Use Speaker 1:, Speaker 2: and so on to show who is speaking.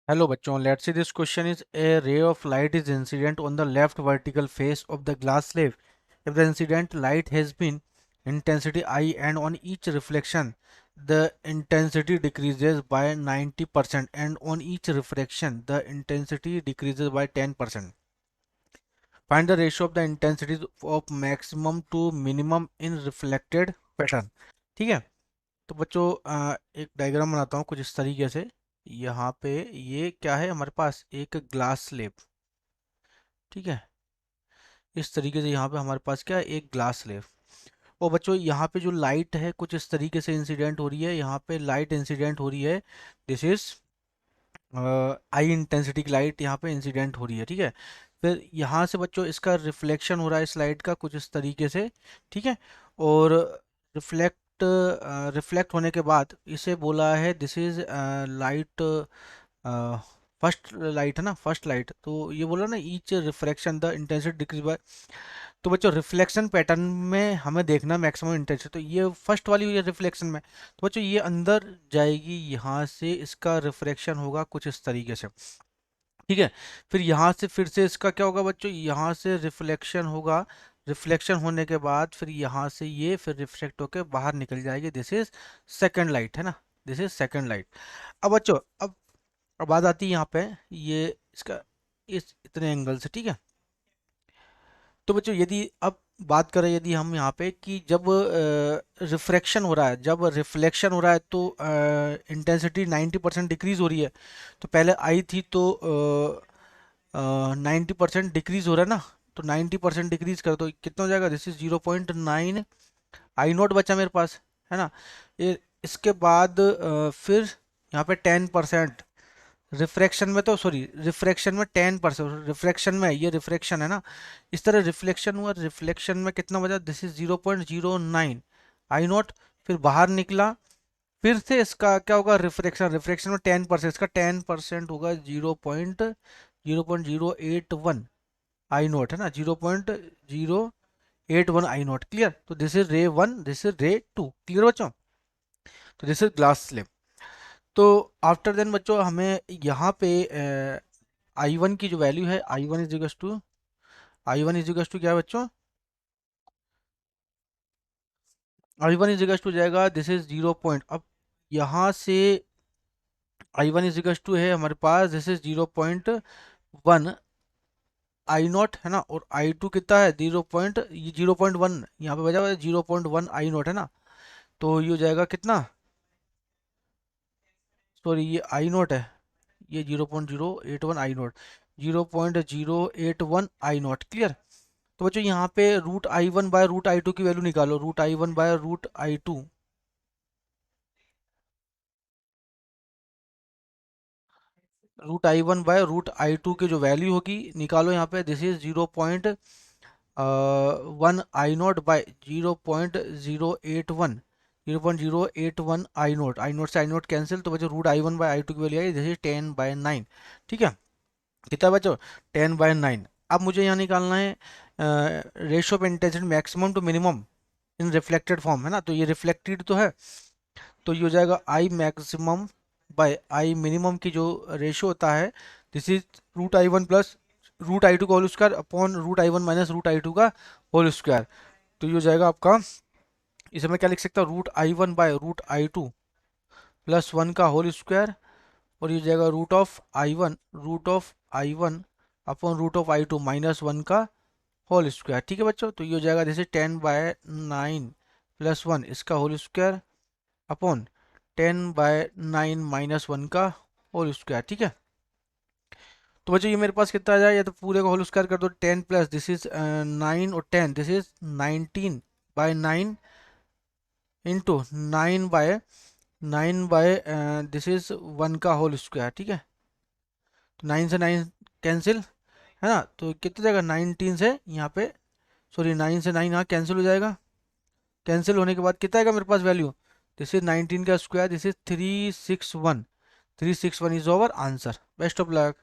Speaker 1: Hello बच्चों, let's see this question is a ray of light is incident on the left vertical face of the glass slab. If the incident light has been intensity I and on each reflection the intensity decreases by 90% and on each refraction the intensity decreases by 10%. Find the ratio of the intensities of maximum to minimum in reflected pattern. ठीक है, तो बच्चों एक diagram बनाता हूँ कुछ इस तरीके से। यहाँ पे ये क्या है, हमारे पास एक ग्लास स्लेब। ठीक है, इस तरीके से यहाँ पे हमारे पास क्या है, एक ग्लास स्लेब। और बच्चों यहाँ पे जो लाइट है कुछ इस तरीके से इंसिडेंट हो रही है। यहाँ पे लाइट इंसिडेंट हो रही है, दिस इज आई इंटेंसिटी की लाइट यहाँ पे इंसिडेंट हो रही है। ठीक है, फिर यहाँ से बच्चों इसका रिफ्लेक्शन हो रहा है इस लाइट का कुछ इस तरीके से। ठीक है, और रिफ्लेक्ट होने के बाद इसे बोला है this is light, first light है ना, फर्स्ट लाइट। तो ये बोला ना each refraction the intensity decrease by. तो बच्चों रिफ्लेक्शन पैटर्न में हमें देखना मैक्सिमम इंटेंसिटी, तो ये फर्स्ट वाली हुई है रिफ्लेक्शन में। तो बच्चों ये अंदर जाएगी, यहाँ से इसका रिफ्रैक्शन होगा कुछ इस तरीके से। ठीक है, फिर यहाँ से फिर से इसका क्या होगा बच्चों, यहाँ से रिफ्लेक्शन होगा। रिफ्लेक्शन होने के बाद फिर यहाँ से ये फिर रिफ्लेक्ट होकर बाहर निकल जाएगी, दिस इज सेकंड लाइट है ना, दिस इज सेकंड लाइट। अब बच्चों अब बात आती है यहाँ पे ये इसका इस इतने एंगल से। ठीक है, तो बच्चों यदि अब बात करें यदि हम यहाँ पे कि जब रिफ्रैक्शन हो रहा है, जब रिफ्लेक्शन हो रहा है तो इंटेंसिटी 90% डिक्रीज हो रही है। तो पहले आई थी तो 90% डिक्रीज हो रहा है ना, तो 90% डिक्रीज कर तो कितना हो जाएगा, दिस इज 0.9 आई नोट बचा मेरे पास, है ना। ये इसके बाद फिर यहाँ पे 10%, रिफ्रैक्शन में तो सॉरी रिफ्रैक्शन में 10%, रिफ्रैक्शन में ये रिफ्रैक्शन है ना, इस तरह रिफ्लेक्शन हुआ, रिफ्लेक्शन में कितना बचा, दिस इज 0.09 आई नॉट। फिर बाहर निकला, फिर से इसका क्या होगा, रिफ्रैक्शन, रिफ्रैक्शन में 10%, इसका 10% होगा 0.081 आई नॉट है ना, 0.081 आई नॉट। क्लियर, तो दिस इज रे वन, दिस इज रे टू। क्लियर बच्चों, तो दिस इज ग्लास स्लिप। तो आफ्टर देन बच्चों हमें यहाँ पे आई वन की जो वैल्यू है, आई वन इज क्या है बच्चों, आई वन इज टू जाएगा, दिस इज 0 अब यहाँ से आई वन इज टू है हमारे पास, दिस इज 0.1 आई नॉट है ना, और आई टू कितना है 0.1, यहाँ पे बचा हुआ है 0.1 आई नॉट है ना। तो ये हो जाएगा कितना, सॉरी ये आई नॉट है, ये 0.081 I naught, 0.081 I naught. Clear, तो बच्चों यहाँ पे root I one by root I two की वैल्यू निकालो, root I one by root I two, root I one by root I two की जो वैल्यू होगी निकालो यहाँ पे, this is 0.1 I naught by 0.081, 0.081 I naught से आई नोट कैंसिल, तो बच्चों root I one by I two की वैल्यू आई, दिस इज 10/9। ठीक है, कितना बच्चों 10/9। अब मुझे यहाँ निकालना है ratio of intensity maximum to minimum in reflected form है ना, तो ये रिफ्लेक्टेड तो है, तो ये हो जाएगा I maximum by I minimum की जो रेशियो होता है, this is root I one plus root I two का whole square upon root I one minus root I two का होल स्क्वायर। तो ये हो जाएगा आपका, इसे मैं क्या लिख सकता हूँ, root I one by root I two plus one का होल स्क्वायर, और ये हो जाएगा root of I one upon root of I two minus one का होल स्क्वायर। ठीक है बच्चों, तो ये हो जाएगा जैसे 10/9 प्लस वन इसका whole square upon 10/9 minus one का होल स्क्वायर। ठीक है, तो बच्चों ये मेरे पास कितना आ जाए, या तो पूरे का होल स्क्वायर कर दो, 10 प्लस दिस इज 9 और 10 this is 19/9 into 9/9 this is one का होल स्क्वायर। ठीक है, तो 9 से 9 कैंसिल है ना, तो कितना जाएगा 19 से यहाँ पे, सॉरी 9 से 9 यहाँ कैंसिल हो जाएगा, कैंसिल होने के बाद कितना आएगा मेरे पास वैल्यू, दिस इज 19 का square, this is 361, 361 is over answer. Best of luck.